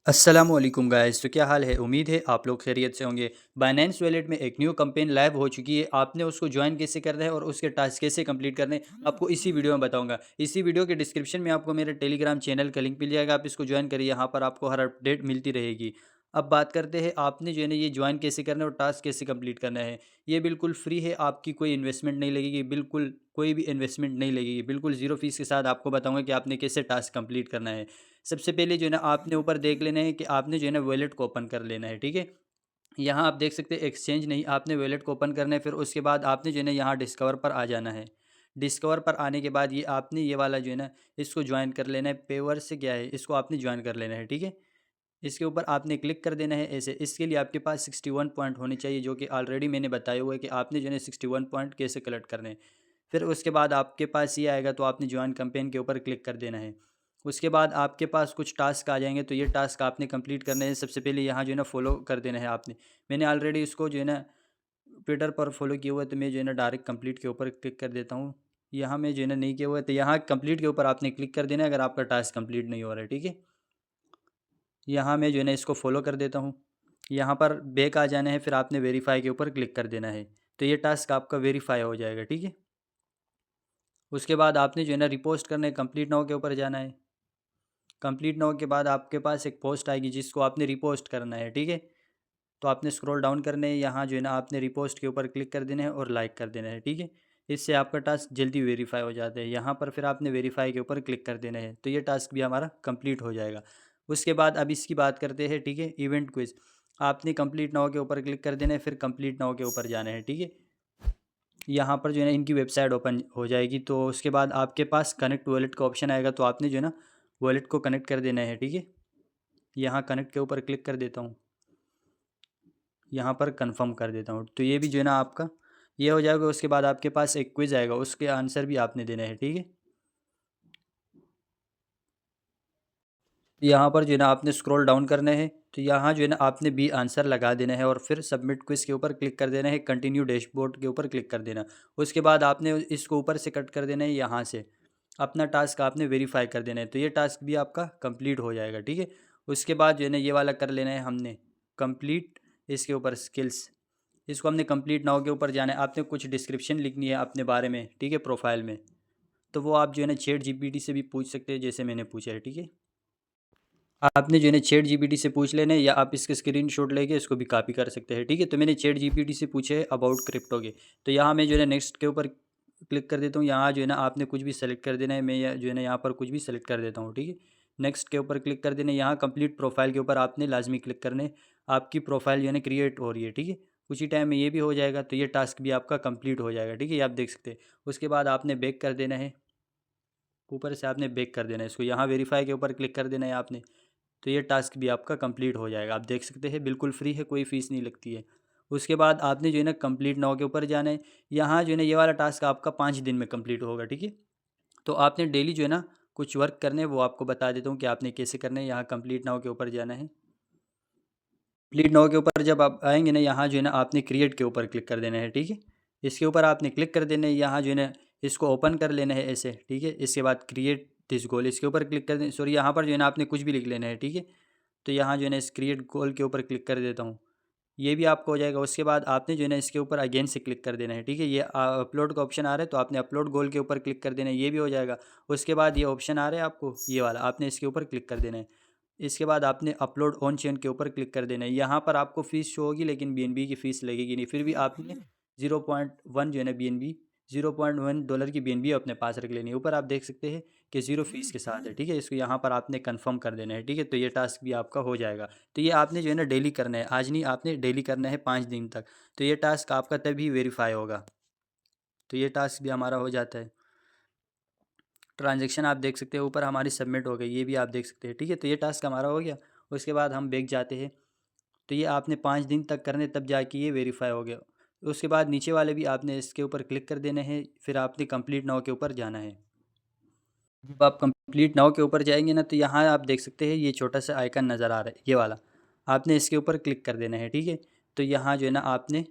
अस्सलामुअलैकुम गाइस। तो क्या हाल है? उम्मीद है आप लोग खैरियत से होंगे। बाइनेंस वॉलेट में एक न्यू कैंपेन लाइव हो चुकी है। आपने उसको ज्वाइन कैसे करना है और उसके टास्क कैसे कंप्लीट करने हैं आपको इसी वीडियो में बताऊंगा। इसी वीडियो के डिस्क्रिप्शन में आपको मेरे टेलीग्राम चैनल का लिंक मिल जाएगा। आप इसको ज्वाइन करिए, यहाँ पर आपको हर अपडेट मिलती रहेगी। अब बात करते हैं आपने जो है ना ये ज्वाइन कैसे करना है और टास्क कैसे कंप्लीट करना है। ये बिल्कुल फ्री है, आपकी कोई इन्वेस्टमेंट नहीं लगेगी, बिल्कुल कोई भी इन्वेस्टमेंट नहीं लगेगी, बिल्कुल ज़ीरो फीस के साथ आपको बताऊंगा कि आपने कैसे टास्क कंप्लीट करना है। सबसे पहले जो है ना आपने ऊपर देख लेना है कि आपने जो है ना वॉलेट को ओपन कर लेना है, ठीक है। यहाँ आप देख सकते हैं एक्सचेंज नहीं, आपने वॉलेट को ओपन करना है। फिर उसके बाद आपने जो है ना यहाँ डिस्कवर पर आ जाना है। डिस्कवर पर आने के बाद ये आपने ये वाला जो है ना इसको ज्वाइन कर लेना है। पेवर से क्या है, इसको आपने ज्वाइन कर लेना है, ठीक है। इसके ऊपर आपने क्लिक कर देना है ऐसे। इसके लिए आपके पास 61 पॉइंट होने चाहिए, जो कि ऑलरेडी मैंने बताया हुआ है कि आपने जो है 61 पॉइंट कैसे कलेक्ट करने हैं। फिर उसके बाद आपके पास ये आएगा तो आपने ज्वाइन कैंपेन के ऊपर क्लिक कर देना है। उसके बाद आपके पास कुछ टास्क आ जाएंगे, तो ये टास्क आपने कंप्लीट करने हैं। सबसे पहले यहाँ जो है ना फॉलो कर देना है आपने। मैंने ऑलरेडी इसको जो है ना ट्विटर पर फॉलो किया हुआ है, तो मैं जो है ना डायरेक्ट कंप्लीट के ऊपर क्लिक कर देता हूँ। यहाँ में जो है ना नहीं किया हुआ है, तो यहाँ कंप्लीट के ऊपर आपने क्लिक कर देना है अगर आपका टास्क कंप्लीट नहीं हो रहा है, ठीक है। यहाँ मैं जो है ना इसको फॉलो कर देता हूँ। यहाँ पर बैक आ जाना है, फिर आपने वेरीफाई के ऊपर क्लिक कर देना है। तो ये टास्क आपका वेरीफाई हो जाएगा, ठीक है। उसके बाद आपने जो है ना रिपोस्ट करना है, कंप्लीट नाउ के ऊपर जाना है। कंप्लीट नाउ के बाद आपके पास एक पोस्ट आएगी जिसको आपने रिपोस्ट करना है, ठीक है। तो आपने स्क्रॉल डाउन करना है, यहाँ जो है ना आपने रिपोस्ट के ऊपर क्लिक कर देना है और लाइक कर देना है, ठीक है। इससे आपका टास्क जल्दी वेरीफाई हो जाता है। यहाँ पर फिर आपने वेरीफाई के ऊपर क्लिक कर देना है, तो ये टास्क भी हमारा कंप्लीट हो जाएगा। उसके बाद अब इसकी बात करते हैं, ठीक है। इवेंट क्विज आपने कंप्लीट नाउ के ऊपर क्लिक कर देना है, फिर कंप्लीट नाउ के ऊपर जाना है, ठीक है। यहाँ पर जो है ना इनकी वेबसाइट ओपन हो जाएगी। तो उसके बाद आपके पास कनेक्ट वॉलेट का ऑप्शन आएगा, तो आपने जो है ना वॉलेट को कनेक्ट कर देना है, ठीक है। यहाँ कनेक्ट के ऊपर क्लिक कर देता हूँ, यहाँ पर कंफर्म कर देता हूँ। तो ये भी जो है ना आपका ये हो जाएगा। उसके बाद आपके पास एक क्विज आएगा, उसके आंसर भी आपने देना है, ठीक है। यहाँ पर जो है ना आपने स्क्रॉल डाउन करना है, तो यहाँ जो है ना आपने बी आंसर लगा देना है और फिर सबमिट क्विज के ऊपर क्लिक कर देना है। कंटिन्यू डैशबोर्ड के ऊपर क्लिक कर देना। उसके बाद आपने इसको ऊपर से कट कर देना है, यहाँ से अपना टास्क आपने वेरीफाई कर देना है। तो ये टास्क भी आपका कंप्लीट हो जाएगा, ठीक है। उसके बाद जो है ना ये वाला कर लेना है हमने कंप्लीट। इसके ऊपर स्किल्स, इसको हमने कंप्लीट नाउ के ऊपर जाना है। आपने कुछ डिस्क्रिप्शन लिखनी है अपने बारे में, ठीक है, प्रोफाइल में। तो वो आप जो है ना चैट जीपीटी से भी पूछ सकते हैं, जैसे मैंने पूछा है, ठीक है। आपने जो है ना चैट जीपीटी से पूछ लेना है, या आप इसके स्क्रीनशॉट लेके इसको भी कॉपी कर सकते हैं, ठीक है। तो मैंने चैट जीपीटी से पूछे है अबाउट क्रिप्टो के। तो यहाँ मैं जो है ना नेक्स्ट के ऊपर क्लिक कर देता हूँ। यहाँ जो है ना आपने कुछ भी सेलेक्ट कर देना है। मैं जो है ना यहाँ पर कुछ भी सेलेक्ट कर देता हूँ, ठीक है। नेक्स्ट के ऊपर क्लिक कर देना है। यहाँ कंप्लीट प्रोफाइल के ऊपर आपने लाजमी क्लिक करने। आपकी प्रोफाइल जो है ना क्रिएट हो रही है, ठीक है। कुछ ही टाइम में ये भी हो जाएगा, तो ये टास्क भी आपका कंप्लीट हो जाएगा, ठीक है। ये आप देख सकते हैं। उसके बाद आपने बैक कर देना है, ऊपर से आपने बैक कर देना है इसको। यहाँ वेरीफाई के ऊपर क्लिक कर देना है आपने। तो ये टास्क भी आपका कंप्लीट हो जाएगा। आप देख सकते हैं बिल्कुल फ्री है, कोई फ़ीस नहीं लगती है। उसके बाद आपने जो है ना कंप्लीट नाउ के ऊपर जाना है। यहाँ जो है ना ये वाला टास्क आपका 5 दिन में कंप्लीट होगा, ठीक है। तो आपने डेली जो है ना कुछ वर्क करने हैं, वो आपको बता देता हूँ कि आपने कैसे करना है। यहाँ कंप्लीट नाउ के ऊपर जाना है। कंप्लीट नाउ के ऊपर जब आप आएंगे ना, यहाँ जो है ना आपने क्रिएट के ऊपर क्लिक कर देना है, ठीक है। इसके ऊपर आपने क्लिक कर देना है। यहाँ जो है ना इसको ओपन कर लेना है ऐसे, ठीक है। इसके बाद क्रिएट दिस गोल, इसके ऊपर क्लिक कर देना। सॉरी, यहाँ पर जो है ना आपने कुछ भी लिख लेना है, ठीक है। तो यहाँ जो है ना इस क्रिएट गोल के ऊपर क्लिक कर देता हूँ। ये भी आपको हो जाएगा। उसके बाद आपने जो है ना इसके ऊपर अगेन से क्लिक कर देना है, ठीक है। ये अपलोड का ऑप्शन आ रहा है, तो आपने अपलोड गोल के ऊपर क्लिक कर देना है, ये भी हो जाएगा। उसके बाद ये ऑप्शन आ रहा है आपको ये वाला, आपने इसके ऊपर क्लिक कर देना है। इसके बाद आपने अपलोड ऑन चेन के ऊपर क्लिक कर देना है। यहाँ पर आपको फ़ीस शो होगी, लेकिन बीएनबी की फ़ीस लगेगी नहीं। फिर भी आपने 0.1 जो है ना बीएनबी, $0.1 की बीएनबी अपने पास रख लेनी है। ऊपर आप देख सकते हैं कि ज़ीरो फीस के साथ है, ठीक है। इसको यहाँ पर आपने कंफर्म कर देना है, ठीक है। तो ये टास्क भी आपका हो जाएगा। तो ये आपने जो है ना डेली करना है, आज नहीं, आपने डेली करना है 5 दिन तक। तो ये टास्क आपका तभी वेरीफाई होगा। तो ये टास्क भी हमारा हो जाता है। ट्रांजेक्शन आप देख सकते हैं ऊपर हमारी सबमिट हो गई, ये भी आप देख सकते हैं, ठीक है। तो ये टास्क हमारा हो गया। उसके बाद हम बैक जाते हैं। तो ये आपने 5 दिन तक करने, तब जाके ये वेरीफाई हो गया। उसके बाद नीचे वाले भी आपने इसके ऊपर क्लिक कर देने हैं। फिर आपने कंप्लीट नाउ के ऊपर जाना है। जब आप कंप्लीट नाउ के ऊपर जाएंगे ना, तो यहाँ आप देख सकते हैं ये छोटा सा आइकन नज़र आ रहा है, ये वाला। आपने इसके ऊपर क्लिक कर देना है, ठीक है। तो यहाँ जो है ना आपने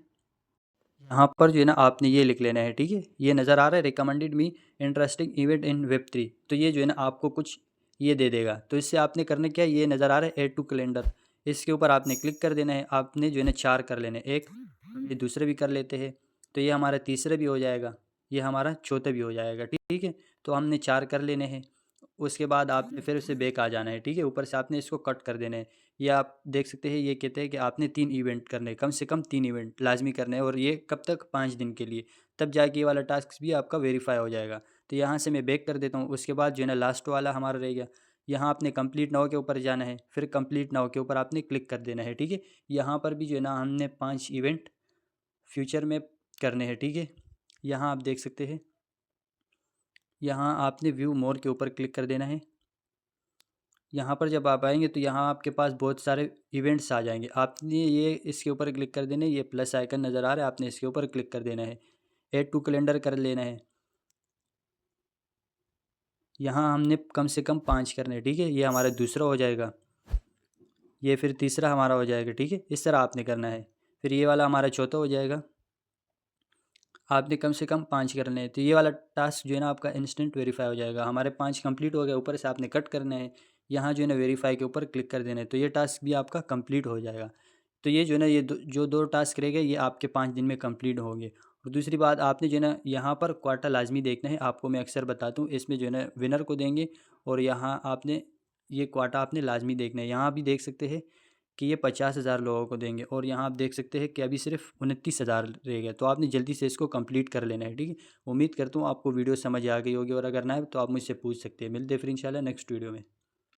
यहाँ पर जो है ना आपने ये लिख लेना है, ठीक है। ये नज़र आ रहा है, recommended me interesting event in web 3। तो ये जो है ना आपको कुछ ये दे देगा। तो इससे आपने करना क्या है, ये नज़र आ रहा है ऐड टू कैलेंडर, इसके ऊपर आपने क्लिक कर देना है। आपने जो है ना 4 कर लेने, एक ये दूसरे भी कर लेते हैं, तो ये हमारा तीसरा भी हो जाएगा, ये हमारा चौथा भी हो जाएगा। ठीक है, तो हमने 4 कर लेने हैं। उसके बाद आपने फिर से बैक आ जाना है। ठीक है, ऊपर से आपने इसको कट कर देना है। ये आप देख सकते हैं, ये कहते हैं कि आपने 3 इवेंट करने हैं, कम से कम 3 इवेंट लाजमी करने हैं, और ये कब तक, 5 दिन के लिए। तब जाके ये वाला टास्क भी आपका वेरीफाई हो जाएगा। तो यहाँ से मैं बैक कर देता हूँ। उसके बाद जो है ना लास्ट वाला हमारा रह गया, यहाँ आपने कंप्लीट नाउ के ऊपर जाना है, फिर कंप्लीट नाउ के ऊपर आपने क्लिक कर देना है। ठीक है, यहाँ पर भी जो है ना हमने 5 इवेंट फ्यूचर में करने हैं। ठीक है, यहाँ आप देख सकते हैं, यहाँ आपने व्यू मोर के ऊपर क्लिक कर देना है। यहाँ पर जब आप आएंगे तो यहाँ आपके पास बहुत सारे इवेंट्स आ जाएंगे। आपने ये इसके ऊपर क्लिक कर देना है, ये प्लस आइकन नज़र आ रहा है, आपने इसके ऊपर क्लिक कर देना है, ऐड टू कैलेंडर कर लेना है। यहाँ हमने कम से कम 5 करने हैं। ठीक है, ये हमारा दूसरा हो जाएगा, ये फिर तीसरा हमारा हो जाएगा। ठीक है, इस तरह आपने करना है। फिर ये वाला हमारा चौथा हो जाएगा। आपने कम से कम 5 करने हैं, तो ये वाला टास्क जो है ना आपका इंस्टेंट वेरीफाई हो जाएगा। हमारे 5 कंप्लीट हो गए, ऊपर से आपने कट करना है, यहाँ जो है ना वेरीफाई के ऊपर क्लिक कर देना है, तो ये टास्क भी आपका कंप्लीट हो जाएगा। तो ये जो है ना, ये जो 2 टास्क रह गए, ये आपके 5 दिन में कंप्लीट होंगे। और दूसरी बात, आपने जो है ना यहाँ पर क्वार्टर लाजमी देखना है। आपको मैं अक्सर बताता हूँ, इसमें जो है ना विनर को देंगे, और यहाँ आपने ये क्वार्टर आपने लाजमी देखना है। यहाँ भी देख सकते हैं कि ये 50,000 लोगों को देंगे, और यहाँ आप देख सकते हैं कि अभी सिर्फ 29,000 रह गए। तो आपने जल्दी से इसको कंप्लीट कर लेना है। ठीक है, उम्मीद करता हूँ आपको वीडियो समझ आ गई होगी, और अगर ना है तो आप मुझसे पूछ सकते हैं। मिलते हैं फिर इंशाल्लाह नेक्स्ट वीडियो में।